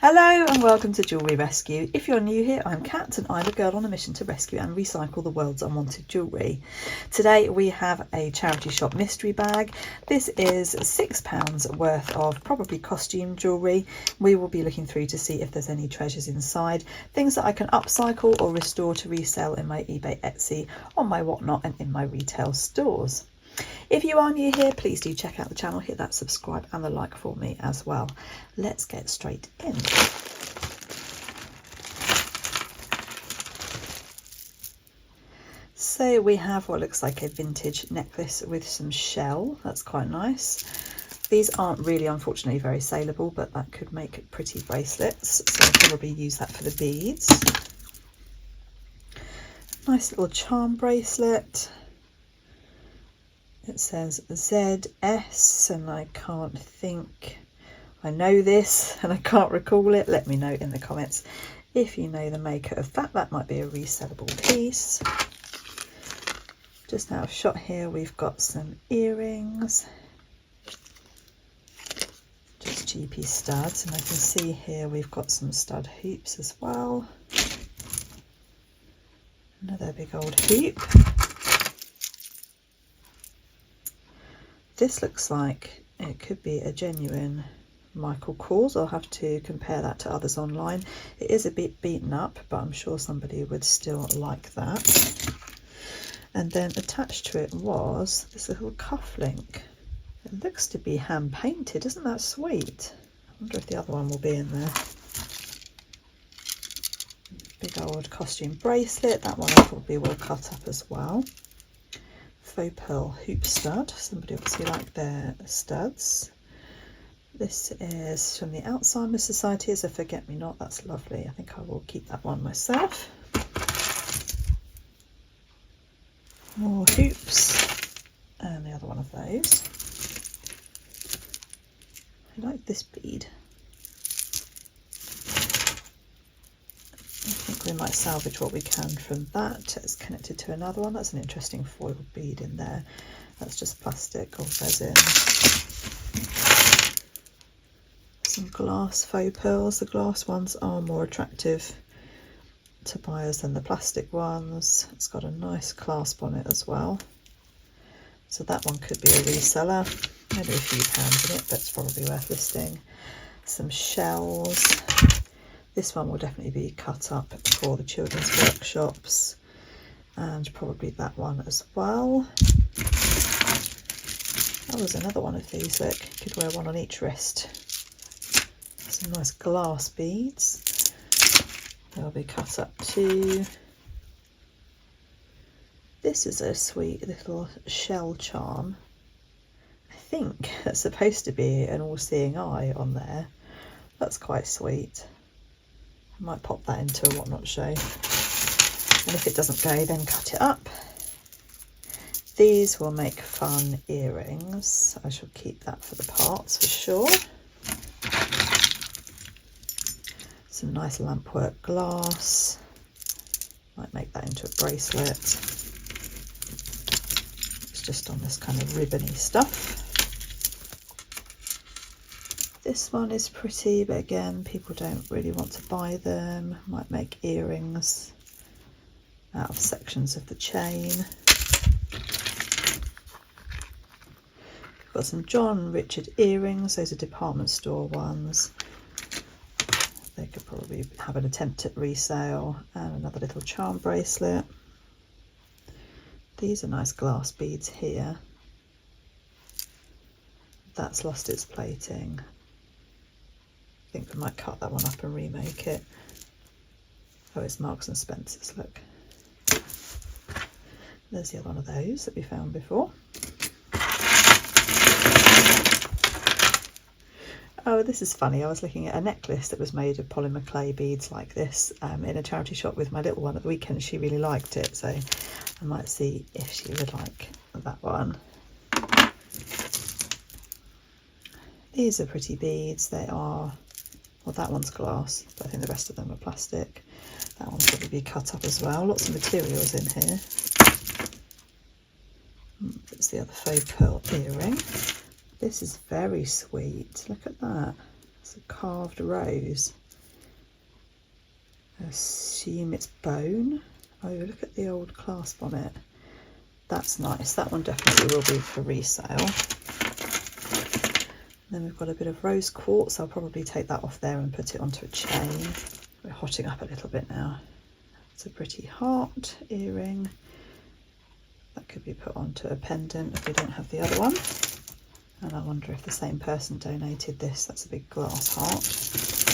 Hello and welcome to Jewellery Rescue. If you're new here, I'm Kat and I'm a girl on a mission to rescue and recycle the world's unwanted jewellery. Today we have a charity shop mystery bag. This is £6 worth of probably costume jewellery. We will be looking through to see if there's any treasures inside, things that I can upcycle or restore to resell in my eBay, Etsy, on my Whatnot and in my retail stores. If you are new here, please do check out the channel, hit that subscribe and the like for me as well. Let's get straight in. So we have what looks like a vintage necklace with some shell. That's quite nice. These aren't really, unfortunately, very saleable, but that could make pretty bracelets. So I'll probably use that for the beads. Nice little charm bracelet. It says ZS and I can't think, I know this and I can't recall it. Let me know in the comments if you know the maker of that. That might be a resellable piece. Just out of shot here we've got some earrings, just cheapy studs, and I can see here we've got some stud hoops as well. Another big old hoop. This looks like it could be a genuine Michael Kors. I'll have to compare that to others online. It is a bit beaten up, but I'm sure somebody would still like that. And then attached to it was this little cufflink. It looks to be hand painted. Isn't that sweet? I wonder if the other one will be in there. Big old costume bracelet. That one I probably will cut up as well. Faux pearl hoop stud. Somebody obviously liked their studs. This is from the Alzheimer's Society as a forget-me-not. That's lovely. I think I will keep that one myself. More hoops and the other one of those. I like this bead. I think we might salvage what we can from that. It's connected to another one. That's an interesting foil bead in there. That's just plastic or resin. Some glass faux pearls. The glass ones are more attractive to buyers than the plastic ones. It's got a nice clasp on it as well. So that one could be a reseller. Maybe a few pounds in it, but it's probably worth listing. Some shells. This one will definitely be cut up for the children's workshops, and probably that one as well. Oh, there's another one of these. Look, you could wear one on each wrist. Some nice glass beads. They'll be cut up too. This is a sweet little shell charm. I think that's supposed to be an all-seeing eye on there. That's quite sweet. I might pop that into a Whatnot show, and if it doesn't go, then cut it up. These will make fun earrings. I shall keep that for the parts for sure. Some nice lampwork glass. Might make that into a bracelet. It's just on this kind of ribbony stuff. This one is pretty, but again, people don't really want to buy them. Might make earrings out of sections of the chain. We've got some John Richard earrings. Those are department store ones. They could probably have an attempt at resale. And another little charm bracelet. These are nice glass beads here. That's lost its plating. I think we might cut that one up and remake it. Oh, it's Marks and Spencer's, look. There's the other one of those that we found before. Oh, this is funny. I was looking at a necklace that was made of polymer clay beads like this in a charity shop with my little one at the weekend. She really liked it, so I might see if she would like that one. These are pretty beads. They are, well, that one's glass, but I think the rest of them are plastic. That one's probably be cut up as well. Lots of materials in here. That's the other faux pearl earring. This is very sweet. Look at that. It's a carved rose. I assume it's bone. Oh, look at the old clasp on it. That's nice. That one definitely will be for resale. Then we've got a bit of rose quartz. I'll probably take that off there and put it onto a chain. We're hotting up a little bit now. It's a pretty heart earring. That could be put onto a pendant if we don't have the other one. And I wonder if the same person donated this. That's a big glass heart.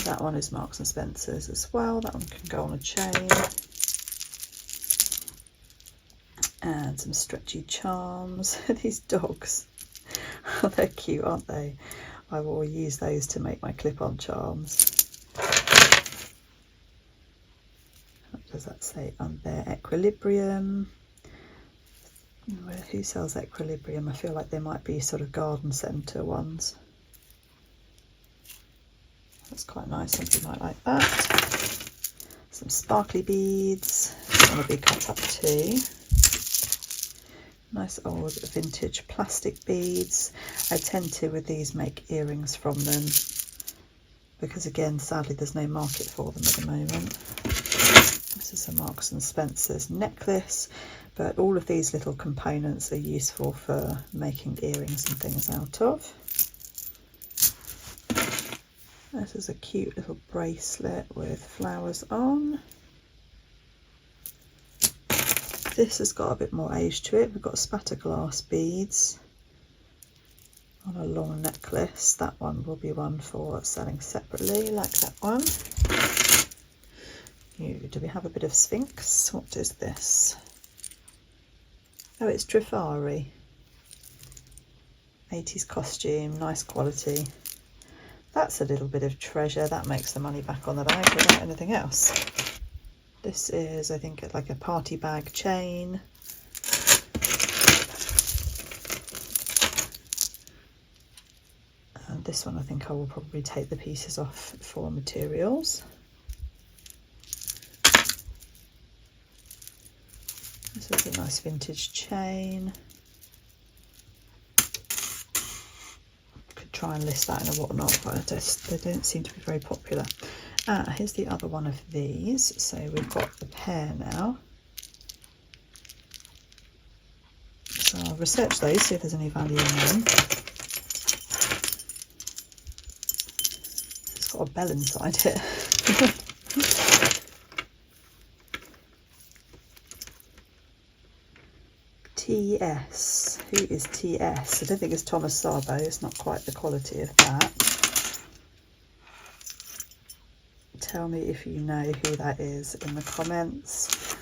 That one is Marks and Spencer's as well. That one can go on a chain. And some stretchy charms. These dogs, oh, they're cute, aren't they? I will use those to make my clip-on charms. What does that say on there? Equilibrium. Who sells Equilibrium? I feel like they might be sort of garden centre ones. That's quite nice, something like that. Some sparkly beads. This one will be cut up too. Nice old vintage plastic beads. I tend to, with these, make earrings from them because, again, sadly there's no market for them at the moment. This is a Marks and Spencer's necklace, but all of these little components are useful for making earrings and things out of. This is a cute little bracelet with flowers on. This has got a bit more age to it. We've got spatter glass beads on a long necklace. That one will be one for selling separately, like that one. Do we have a bit of Sphinx? What is this? Oh, it's Jewellery. 80s costume, nice quality. That's a little bit of treasure. That makes the money back on the bag without anything else. This is, I think, like a party bag chain. And this one, I think I will probably take the pieces off for materials. This is a nice vintage chain. Could try and list that in a whatnot, but they don't seem to be very popular. Here's the other one of these. So we've got the pair now. So I'll research those, see if there's any value in them. It's got a bell inside it. TS. Who is TS? I don't think it's Thomas Sabo. It's not quite the quality of that. Tell me if you know who that is in the comments.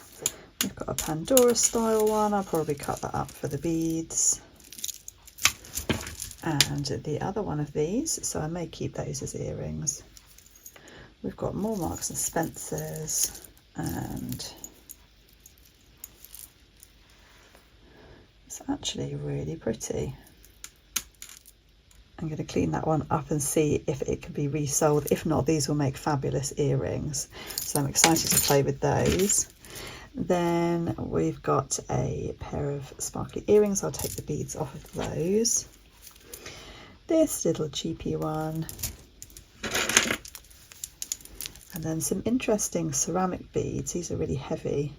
We've got a Pandora style one. I'll probably cut that up for the beads. And the other one of these, so I may keep those as earrings. We've got more Marks and Spencer's, and it's actually really pretty. I'm going to clean that one up and see if it can be resold. If not, these will make fabulous earrings. So I'm excited to play with those. Then we've got a pair of sparkly earrings. I'll take the beads off of those. This little cheapy one. And then some interesting ceramic beads. These are really heavy.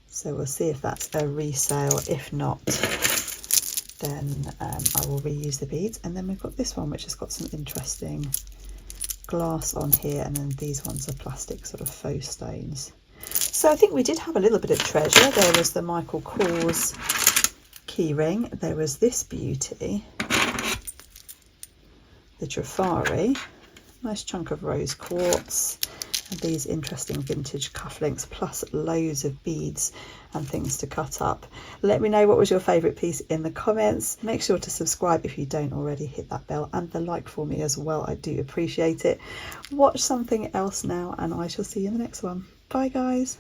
So we'll see if that's a resale. If not, then I will reuse the beads. And then we've got this one, which has got some interesting glass on here, and then these ones are plastic sort of faux stones. So I think we did have a little bit of treasure. There was the Michael Kors keyring. There was this beauty, the Jewellery, nice chunk of rose quartz, and these interesting vintage cufflinks, plus loads of beads and things to cut up. Let me know what was your favourite piece in the comments. Make sure to subscribe if you don't already, hit that bell and the like for me as well. I do appreciate it. Watch something else now, and I shall see you in the next one. Bye guys.